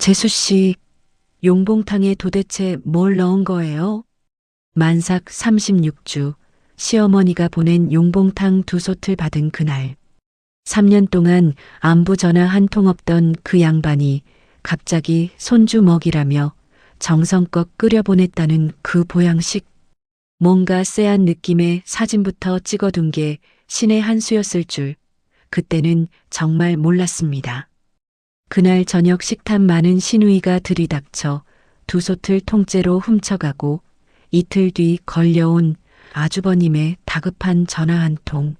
재수 씨, 용봉탕에 도대체 뭘 넣은 거예요? 만삭 36주, 시어머니가 보낸 용봉탕 2솥을 받은 그날. 3년 동안 안부 전화 한 통 없던 그 양반이 갑자기 손주 먹이라며 정성껏 끓여보냈다는 그 보양식. 뭔가 쎄한 느낌의 사진부터 찍어둔 게 신의 한 수였을 줄 그때는 정말 몰랐습니다. 그날 저녁 식탐 많은 시누이가 들이닥쳐 2솥을 통째로 훔쳐가고 이틀 뒤 걸려온 아주버님의 다급한 전화 한 통.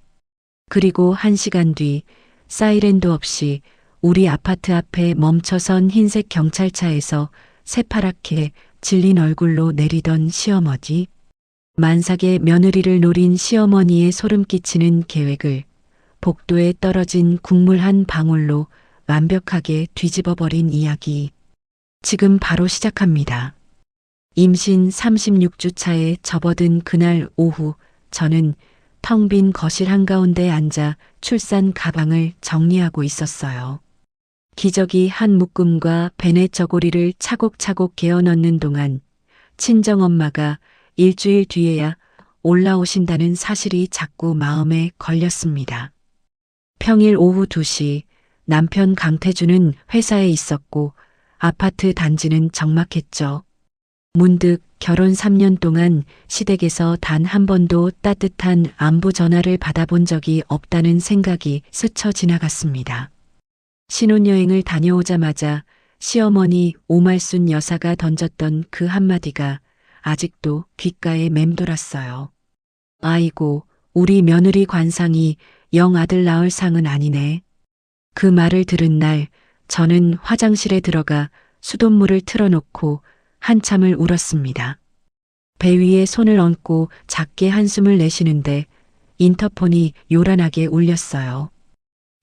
그리고 1시간 뒤 사이렌도 없이 우리 아파트 앞에 멈춰선 흰색 경찰차에서 새파랗게 질린 얼굴로 내리던 시어머니. 만삭의 며느리를 노린 시어머니의 소름 끼치는 계획을 복도에 떨어진 국물 한 방울로 완벽하게 뒤집어버린 이야기. 지금 바로 시작합니다. 임신 36주 차에 접어든 그날 오후 저는 텅 빈 거실 한가운데 앉아 출산 가방을 정리하고 있었어요. 기저귀 한 묶음과 베넷 저고리를 차곡차곡 개어 넣는 동안 친정엄마가 일주일 뒤에야 올라오신다는 사실이 자꾸 마음에 걸렸습니다. 평일 오후 2시 남편 강태주는 회사에 있었고 아파트 단지는 적막했죠. 문득 결혼 3년 동안 시댁에서 단 한 번도 따뜻한 안부 전화를 받아본 적이 없다는 생각이 스쳐 지나갔습니다. 신혼여행을 다녀오자마자 시어머니 오말순 여사가 던졌던 그 한마디가 아직도 귓가에 맴돌았어요. 아이고, 우리 며느리 관상이 영 아들 낳을 상은 아니네. 그 말을 들은 날 저는 화장실에 들어가 수돗물을 틀어놓고 한참을 울었습니다. 배 위에 손을 얹고 작게 한숨을 내쉬는데 인터폰이 요란하게 울렸어요.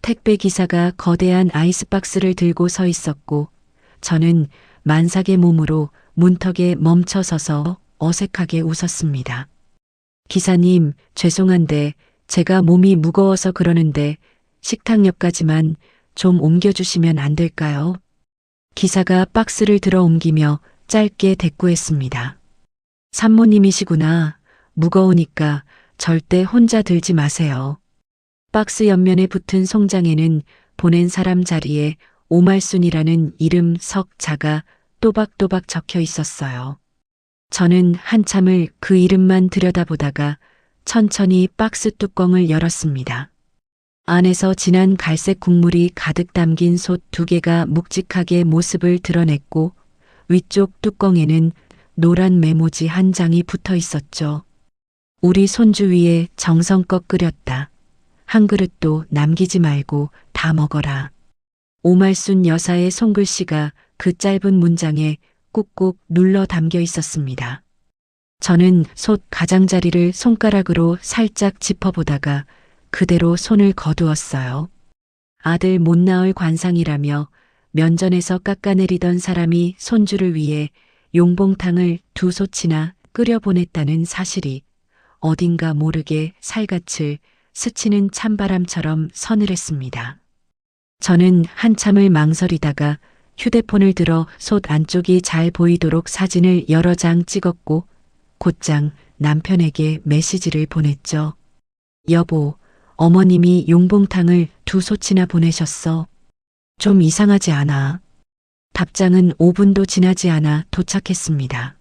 택배 기사가 거대한 아이스박스를 들고 서 있었고 저는 만삭의 몸으로 문턱에 멈춰 서서 어색하게 웃었습니다. 기사님, 죄송한데 제가 몸이 무거워서 그러는데 식탁 옆까지만 좀 옮겨주시면 안 될까요? 기사가 박스를 들어 옮기며 짧게 대꾸했습니다. 산모님이시구나. 무거우니까 절대 혼자 들지 마세요. 박스 옆면에 붙은 송장에는 보낸 사람 자리에 오말순이라는 이름 석자가 또박또박 적혀 있었어요. 저는 한참을 그 이름만 들여다보다가 천천히 박스 뚜껑을 열었습니다. 안에서 진한 갈색 국물이 가득 담긴 솥 2개가 묵직하게 모습을 드러냈고 위쪽 뚜껑에는 노란 메모지 한 장이 붙어 있었죠. 우리 손주 위에 정성껏 끓였다. 한 그릇도 남기지 말고 다 먹어라. 오말순 여사의 손글씨가 그 짧은 문장에 꾹꾹 눌러 담겨 있었습니다. 저는 솥 가장자리를 손가락으로 살짝 짚어보다가 그대로 손을 거두었어요. 아들 못 낳을 관상이라며 면전에서 깎아내리던 사람이 손주를 위해 용봉탕을 2솥이나 끓여보냈다는 사실이 어딘가 모르게 살갗을 스치는 찬바람처럼 서늘했습니다. 저는 한참을 망설이다가 휴대폰을 들어 솥 안쪽이 잘 보이도록 사진을 여러 장 찍었고 곧장 남편에게 메시지를 보냈죠. 여보, 어머님이 용봉탕을 2솥이나 보내셨어. 좀 이상하지 않아? 답장은 5분도 지나지 않아 도착했습니다.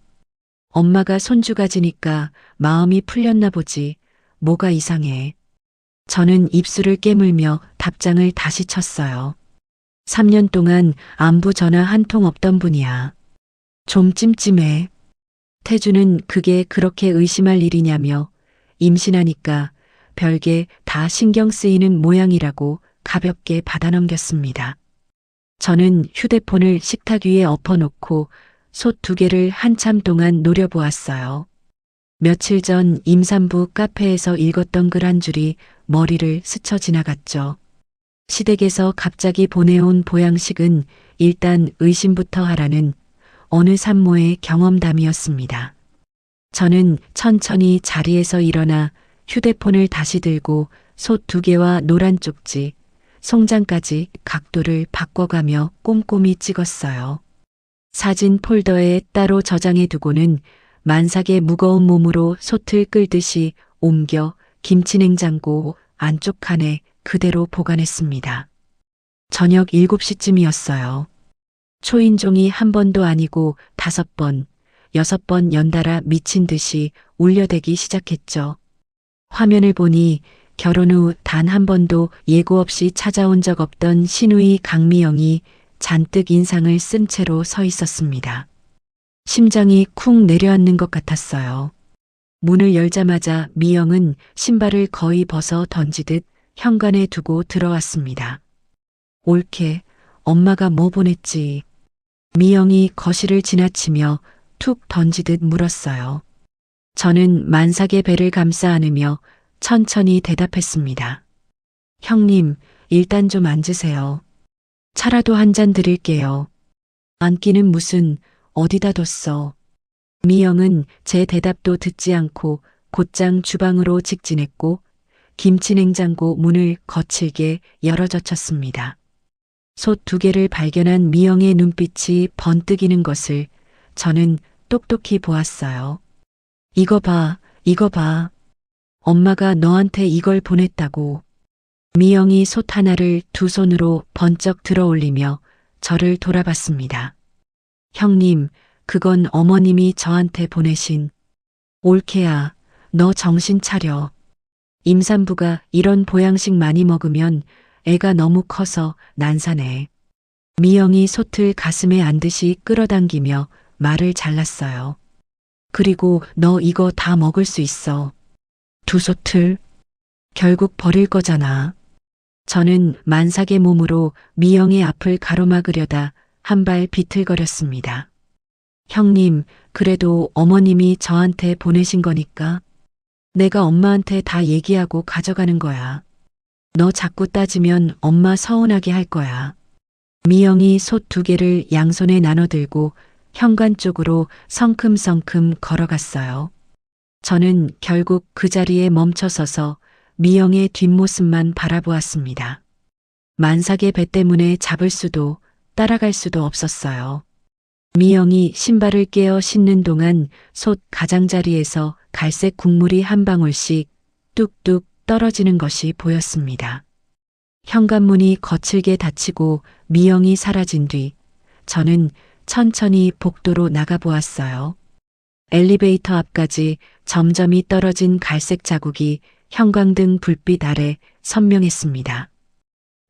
엄마가 손주 가지니까 마음이 풀렸나 보지. 뭐가 이상해. 저는 입술을 깨물며 답장을 다시 쳤어요. 3년 동안 안부 전화 한 통 없던 분이야. 좀 찜찜해. 태주는 그게 그렇게 의심할 일이냐며 임신하니까 별게 다 신경 쓰이는 모양이라고 가볍게 받아넘겼습니다. 저는 휴대폰을 식탁 위에 엎어놓고 솥 2개를 한참 동안 노려보았어요. 며칠 전 임산부 카페에서 읽었던 글 한 줄이 머리를 스쳐 지나갔죠. 시댁에서 갑자기 보내온 보양식은 일단 의심부터 하라는 어느 산모의 경험담이었습니다. 저는 천천히 자리에서 일어나 휴대폰을 다시 들고 솥 2개와 노란 쪽지, 송장까지 각도를 바꿔가며 꼼꼼히 찍었어요. 사진 폴더에 따로 저장해 두고는 만삭의 무거운 몸으로 솥을 끌듯이 옮겨 김치냉장고 안쪽 칸에 그대로 보관했습니다. 저녁 7시쯤이었어요. 초인종이 한 번도 아니고 5번, 6번 연달아 미친 듯이 울려대기 시작했죠. 화면을 보니 결혼 후 단 한 번도 예고 없이 찾아온 적 없던 시누이 강미영이 잔뜩 인상을 쓴 채로 서 있었습니다. 심장이 쿵 내려앉는 것 같았어요. 문을 열자마자 미영은 신발을 거의 벗어 던지듯 현관에 두고 들어왔습니다. 옳게 엄마가 뭐 보냈지. 미영이 거실을 지나치며 툭 던지듯 물었어요. 저는 만삭의 배를 감싸 안으며 천천히 대답했습니다. 형님, 일단 좀 앉으세요. 차라도 한 잔 드릴게요. 앉기는 무슨, 어디다 뒀어. 미영은 제 대답도 듣지 않고 곧장 주방으로 직진했고 김치냉장고 문을 거칠게 열어젖혔습니다. 솥 2개를 발견한 미영의 눈빛이 번뜩이는 것을 저는 똑똑히 보았어요. 이거 봐, 이거 봐. 엄마가 너한테 이걸 보냈다고. 미영이 솥 하나를 두 손으로 번쩍 들어 올리며 저를 돌아봤습니다. 형님, 그건 어머님이 저한테 보내신. 올케야, 너 정신 차려. 임산부가 이런 보양식 많이 먹으면 애가 너무 커서 난사네. 미영이 솥을 가슴에 안듯이 끌어당기며 말을 잘랐어요. 그리고 너 이거 다 먹을 수 있어. 2솥을 결국 버릴 거잖아. 저는 만삭의 몸으로 미영의 앞을 가로막으려다 한 발 비틀거렸습니다. 형님, 그래도 어머님이 저한테 보내신 거니까 내가 엄마한테 다 얘기하고 가져가는 거야. 너 자꾸 따지면 엄마 서운하게 할 거야. 미영이 솥 2개를 양손에 나눠들고 현관 쪽으로 성큼성큼 걸어갔어요. 저는 결국 그 자리에 멈춰서서 미영의 뒷모습만 바라보았습니다. 만삭의 배 때문에 잡을 수도 따라갈 수도 없었어요. 미영이 신발을 깨어 신는 동안 솥 가장자리에서 갈색 국물이 한 방울씩 뚝뚝 떨어지는 것이 보였습니다. 현관문이 거칠게 닫히고 미영이 사라진 뒤 저는 천천히 복도로 나가보았어요. 엘리베이터 앞까지 점점이 떨어진 갈색 자국이 형광등 불빛 아래 선명했습니다.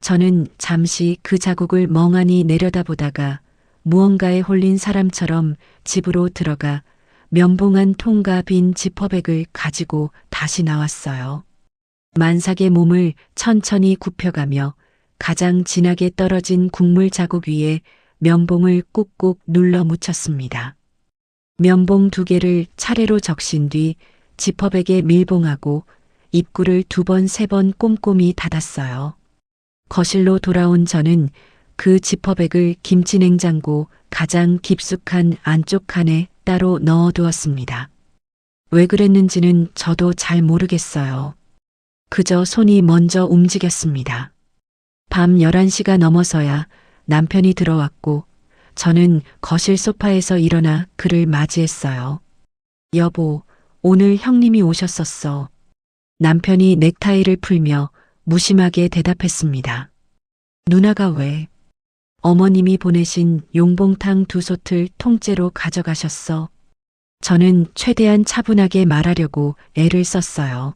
저는 잠시 그 자국을 멍하니 내려다보다가 무언가에 홀린 사람처럼 집으로 들어가 면봉한 통과 빈 지퍼백을 가지고 다시 나왔어요. 만삭의 몸을 천천히 굽혀가며 가장 진하게 떨어진 국물 자국 위에 면봉을 꾹꾹 눌러 묻혔습니다. 면봉 2개를 차례로 적신 뒤 지퍼백에 밀봉하고 입구를 2번, 3번 꼼꼼히 닫았어요. 거실로 돌아온 저는 그 지퍼백을 김치냉장고 가장 깊숙한 안쪽 칸에 따로 넣어두었습니다. 왜 그랬는지는 저도 잘 모르겠어요. 그저 손이 먼저 움직였습니다. 밤 11시가 넘어서야 남편이 들어왔고 저는 거실 소파에서 일어나 그를 맞이했어요. 여보, 오늘 형님이 오셨었어. 남편이 넥타이를 풀며 무심하게 대답했습니다. 누나가 왜? 어머님이 보내신 용봉탕 2솥을 통째로 가져가셨어. 저는 최대한 차분하게 말하려고 애를 썼어요.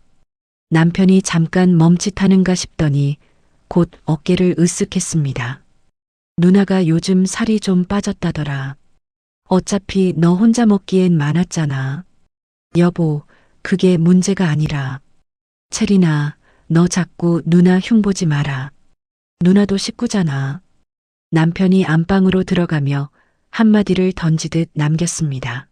남편이 잠깐 멈칫하는가 싶더니 곧 어깨를 으쓱했습니다. 누나가 요즘 살이 좀 빠졌다더라. 어차피 너 혼자 먹기엔 많았잖아. 여보, 그게 문제가 아니라. 체리나, 너 자꾸 누나 흉보지 마라. 누나도 식구잖아. 남편이 안방으로 들어가며 한마디를 던지듯 남겼습니다.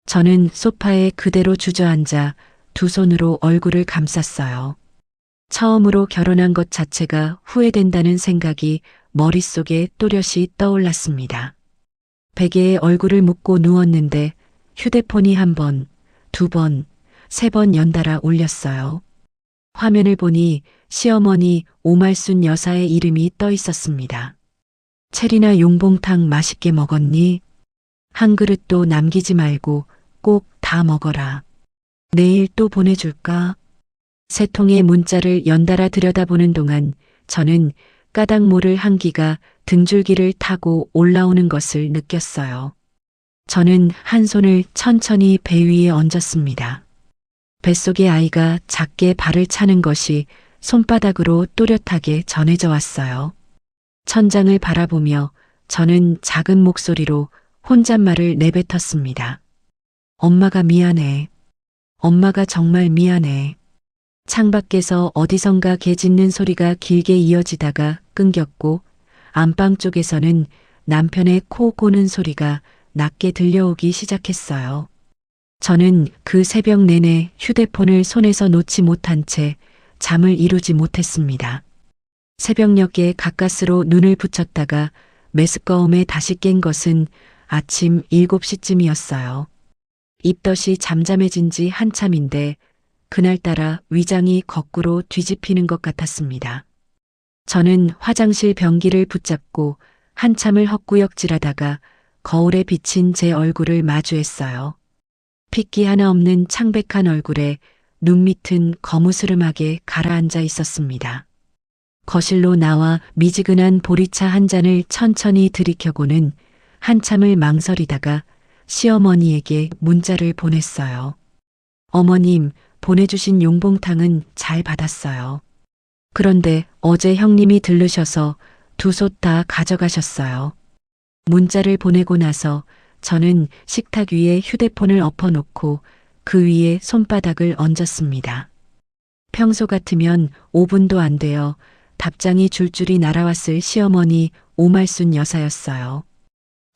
저는 소파에 그대로 주저앉아 2손으로 얼굴을 감쌌어요. 처음으로 결혼한 것 자체가 후회된다는 생각이 머릿속에 또렷이 떠올랐습니다. 베개에 얼굴을 묻고 누웠는데 휴대폰이 1번, 2번, 3번 연달아 울렸어요. 화면을 보니 시어머니 오말순 여사의 이름이 떠 있었습니다. 체리나 용봉탕 맛있게 먹었니? 한 그릇도 남기지 말고 꼭 다 먹어라. 내일 또 보내줄까? 세 통의 문자를 연달아 들여다보는 동안 저는 까닭 모를 한기가 등줄기를 타고 올라오는 것을 느꼈어요. 저는 한 손을 천천히 배 위에 얹었습니다. 뱃속의 아이가 작게 발을 차는 것이 손바닥으로 또렷하게 전해져 왔어요. 천장을 바라보며 저는 작은 목소리로 혼잣말을 내뱉었습니다. 엄마가 미안해. 엄마가 정말 미안해. 창밖에서 어디선가 개 짖는 소리가 길게 이어지다가 끊겼고 안방 쪽에서는 남편의 코 고는 소리가 낮게 들려오기 시작했어요. 저는 그 새벽 내내 휴대폰을 손에서 놓지 못한 채 잠을 이루지 못했습니다. 새벽녘에 가까스로 눈을 붙였다가 메스꺼움에 다시 깬 것은 아침 7시쯤이었어요. 입덧이 잠잠해진 지 한참인데 그날따라 위장이 거꾸로 뒤집히는 것 같았습니다. 저는 화장실 변기를 붙잡고 한참을 헛구역질하다가 거울에 비친 제 얼굴을 마주했어요. 핏기 하나 없는 창백한 얼굴에 눈밑은 거무스름하게 가라앉아 있었습니다. 거실로 나와 미지근한 보리차 한 잔을 천천히 들이켜고는 한참을 망설이다가 시어머니에게 문자를 보냈어요. 어머님, 보내주신 용봉탕은 잘 받았어요. 그런데 어제 형님이 들르셔서 두 솥 다 가져가셨어요. 문자를 보내고 나서 저는 식탁 위에 휴대폰을 엎어놓고 그 위에 손바닥을 얹었습니다. 평소 같으면 5분도 안 되어 답장이 줄줄이 날아왔을 시어머니 오말순 여사였어요.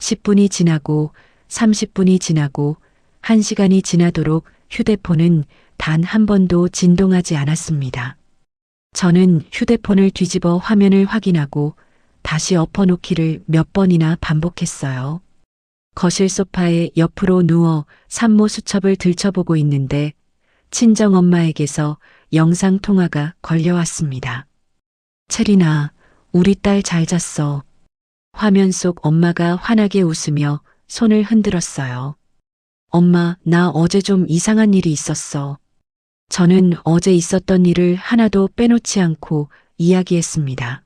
10분이 지나고 30분이 지나고 1시간이 지나도록 휴대폰은 단 한 번도 진동하지 않았습니다. 저는 휴대폰을 뒤집어 화면을 확인하고 다시 엎어놓기를 몇 번이나 반복했어요. 거실 소파에 옆으로 누워 산모 수첩을 들춰보고 있는데 친정엄마에게서 영상통화가 걸려왔습니다. 체리나, 우리 딸 잘 잤어. 화면 속 엄마가 환하게 웃으며 손을 흔들었어요. 엄마, 나 어제 좀 이상한 일이 있었어. 저는 어제 있었던 일을 하나도 빼놓지 않고 이야기했습니다.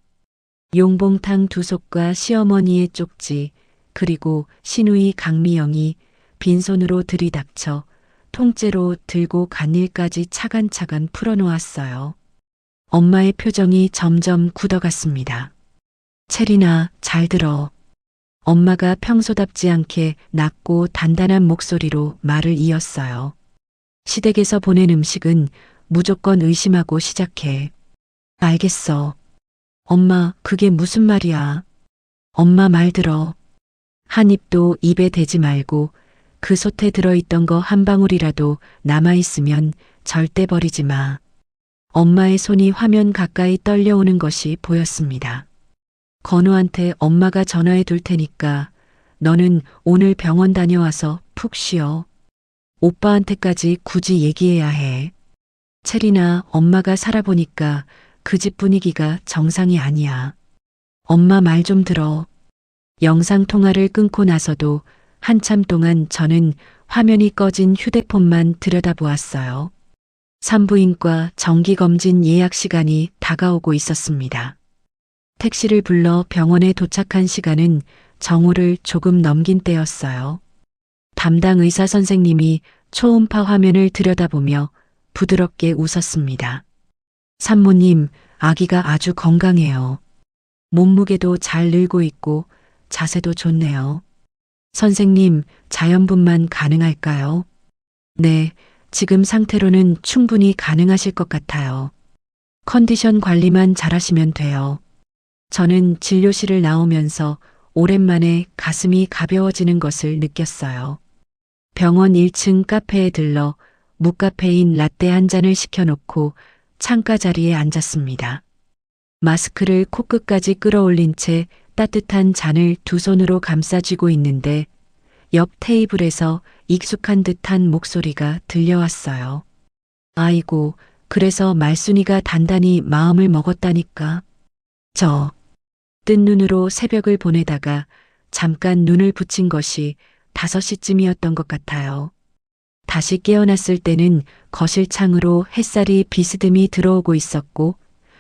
용봉탕 두 솥과 시어머니의 쪽지, 그리고 시누이 강미영이 빈손으로 들이닥쳐 통째로 들고 간 일까지 차근차근 풀어놓았어요. 엄마의 표정이 점점 굳어갔습니다. 체리나, 잘 들어. 엄마가 평소답지 않게 낮고 단단한 목소리로 말을 이었어요. 시댁에서 보낸 음식은 무조건 의심하고 시작해. 알겠어. 엄마, 그게 무슨 말이야? 엄마 말 들어. 한 입도 입에 대지 말고 그 솥에 들어있던 거 한 방울이라도 남아있으면 절대 버리지 마. 엄마의 손이 화면 가까이 떨려오는 것이 보였습니다. 건우한테 엄마가 전화해 둘 테니까 너는 오늘 병원 다녀와서 푹 쉬어. 오빠한테까지 굳이 얘기해야 해. 체리나, 엄마가 살아보니까 그 집 분위기가 정상이 아니야. 엄마 말 좀 들어. 영상통화를 끊고 나서도 한참 동안 저는 화면이 꺼진 휴대폰만 들여다보았어요. 산부인과 정기검진 예약 시간이 다가오고 있었습니다. 택시를 불러 병원에 도착한 시간은 정오를 조금 넘긴 때였어요. 담당 의사 선생님이 초음파 화면을 들여다보며 부드럽게 웃었습니다. 산모님, 아기가 아주 건강해요. 몸무게도 잘 늘고 있고 자세도 좋네요. 선생님, 자연분만 가능할까요? 네, 지금 상태로는 충분히 가능하실 것 같아요. 컨디션 관리만 잘하시면 돼요. 저는 진료실을 나오면서 오랜만에 가슴이 가벼워지는 것을 느꼈어요. 병원 1층 카페에 들러 무카페인 라떼 한 잔을 시켜놓고 창가 자리에 앉았습니다. 마스크를 코끝까지 끌어올린 채 따뜻한 잔을 두 손으로 감싸쥐고 있는데 옆 테이블에서 익숙한 듯한 목소리가 들려왔어요. 아이고, 그래서 말순이가 단단히 마음을 먹었다니까. 뜬 눈으로 새벽을 보내다가 잠깐 눈을 붙인 것이 5시쯤이었던 것 같아요. 다시 깨어났을 때는 거실 창으로 햇살이 비스듬히 들어오고 있었고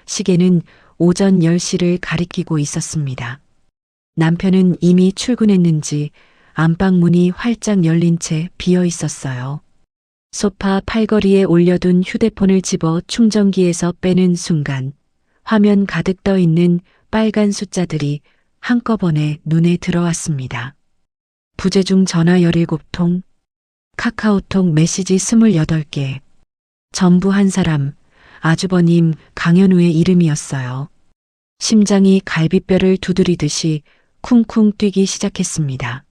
시계는 오전 10시를 가리키고 있었습니다. 남편은 이미 출근했는지 안방 문이 활짝 열린 채 비어 있었어요. 소파 팔걸이에 올려둔 휴대폰을 집어 충전기에서 빼는 순간 화면 가득 떠 있는 빨간 숫자들이 한꺼번에 눈에 들어왔습니다. 부재중 전화 17통, 카카오톡 메시지 28개. 전부 한 사람, 아주버님 강현우의 이름이었어요. 심장이 갈비뼈를 두드리듯이 쿵쿵 뛰기 시작했습니다.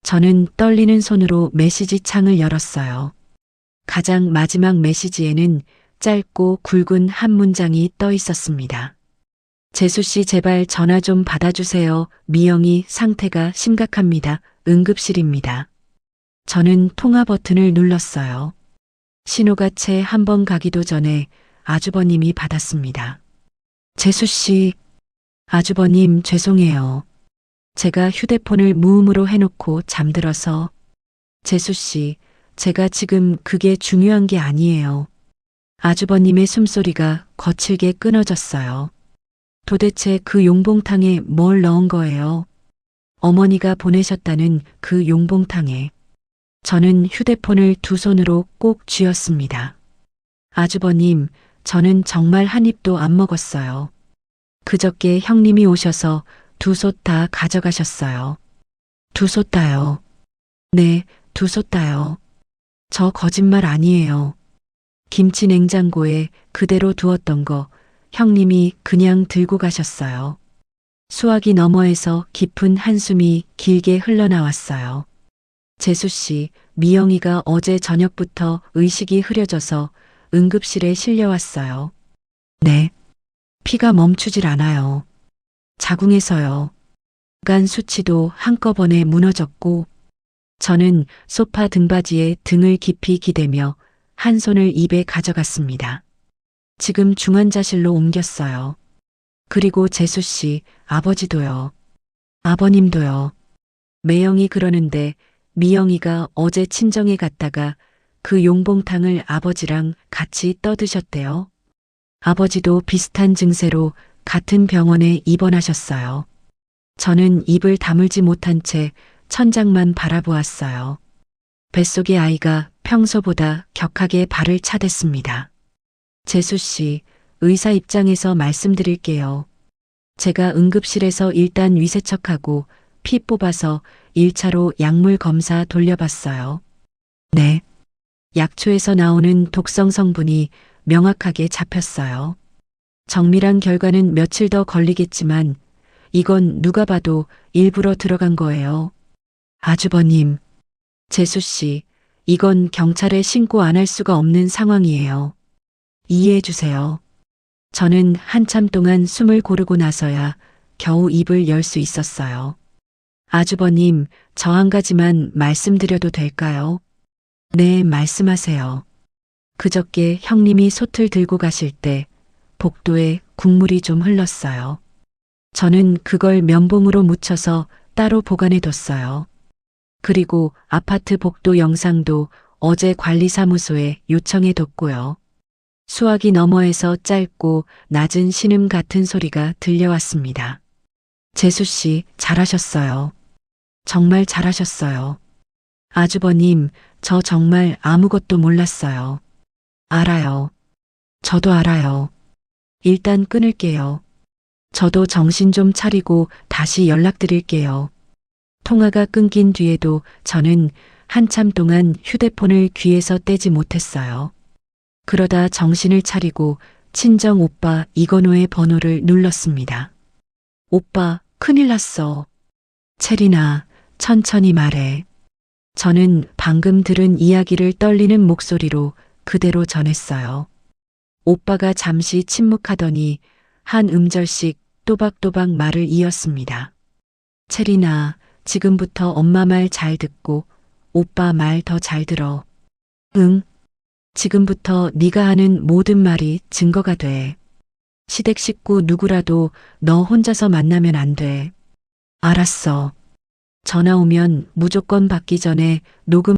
저는 떨리는 손으로 메시지 창을 열었어요. 가장 마지막 메시지에는 짧고 굵은 한 문장이 떠 있었습니다. 재수 씨 제발 전화 좀 받아주세요. 미영이 상태가 심각합니다. 응급실입니다. 저는 통화 버튼을 눌렀어요. 신호가 채 한 번 가기도 전에 아주버님이 받았습니다. 재수 씨, 아주버님 죄송해요. 제가 휴대폰을 무음으로 해놓고 잠들어서. 재수 씨, 제가 지금 그게 중요한 게 아니에요. 아주버님의 숨소리가 거칠게 끊어졌어요. 도대체 그 용봉탕에 뭘 넣은 거예요? 어머니가 보내셨다는 그 용봉탕에. 저는 휴대폰을 두 손으로 꼭 쥐었습니다. 아주버님, 저는 정말 한 입도 안 먹었어요. 그저께 형님이 오셔서 2솥 다 가져가셨어요. 2솥 다요. 네, 2솥 다요. 저 거짓말 아니에요. 김치 냉장고에 그대로 두었던 거 형님이 그냥 들고 가셨어요. 수화기 너머에서 깊은 한숨이 길게 흘러나왔어요. 재수 씨, 미영이가 어제 저녁부터 의식이 흐려져서 응급실에 실려왔어요. 네. 피가 멈추질 않아요. 자궁에서요. 간 수치도 한꺼번에 무너졌고 저는 소파 등받이에 등을 깊이 기대며 한 손을 입에 가져갔습니다. 지금 중환자실로 옮겼어요. 그리고 재수 씨, 아버지도요. 아버님도요. 매영이 그러는데 미영이가 어제 친정에 갔다가 그 용봉탕을 아버지랑 같이 떠드셨대요. 아버지도 비슷한 증세로 같은 병원에 입원하셨어요. 저는 입을 다물지 못한 채 천장만 바라보았어요. 뱃속의 아이가 평소보다 격하게 발을 차댔습니다. 재수 씨, 의사 입장에서 말씀드릴게요. 제가 응급실에서 일단 위세척하고 피 뽑아서 1차로 약물 검사 돌려봤어요. 네. 약초에서 나오는 독성 성분이 명확하게 잡혔어요. 정밀한 결과는 며칠 더 걸리겠지만 이건 누가 봐도 일부러 들어간 거예요. 아주버님, 재수 씨, 이건 경찰에 신고 안 할 수가 없는 상황이에요. 이해해 주세요. 저는 한참 동안 숨을 고르고 나서야 겨우 입을 열 수 있었어요. 아주버님, 저 한 가지만 말씀드려도 될까요? 네, 말씀하세요. 그저께 형님이 솥을 들고 가실 때 복도에 국물이 좀 흘렀어요. 저는 그걸 면봉으로 묻혀서 따로 보관해 뒀어요. 그리고 아파트 복도 영상도 어제 관리사무소에 요청해 뒀고요. 수화기 너머에서 짧고 낮은 신음 같은 소리가 들려왔습니다. 재수 씨, 잘하셨어요. 정말 잘하셨어요. 아주버님, 저 정말 아무것도 몰랐어요. 알아요. 저도 알아요. 일단 끊을게요. 저도 정신 좀 차리고 다시 연락드릴게요. 통화가 끊긴 뒤에도 저는 한참 동안 휴대폰을 귀에서 떼지 못했어요. 그러다 정신을 차리고 친정 오빠 이건호의 번호를 눌렀습니다. 오빠, 큰일 났어. 체리나, 천천히 말해. 저는 방금 들은 이야기를 떨리는 목소리로 그대로 전했어요. 오빠가 잠시 침묵하더니 한 음절씩 또박또박 말을 이었습니다. 체리나, 지금부터 엄마 말 잘 듣고 오빠 말 더 잘 들어. 응. 지금부터 네가 하는 모든 말이 증거가 돼. 시댁 식구 누구라도 너 혼자서 만나면 안 돼. 알았어. 전화 오면 무조건 받기 전에 녹음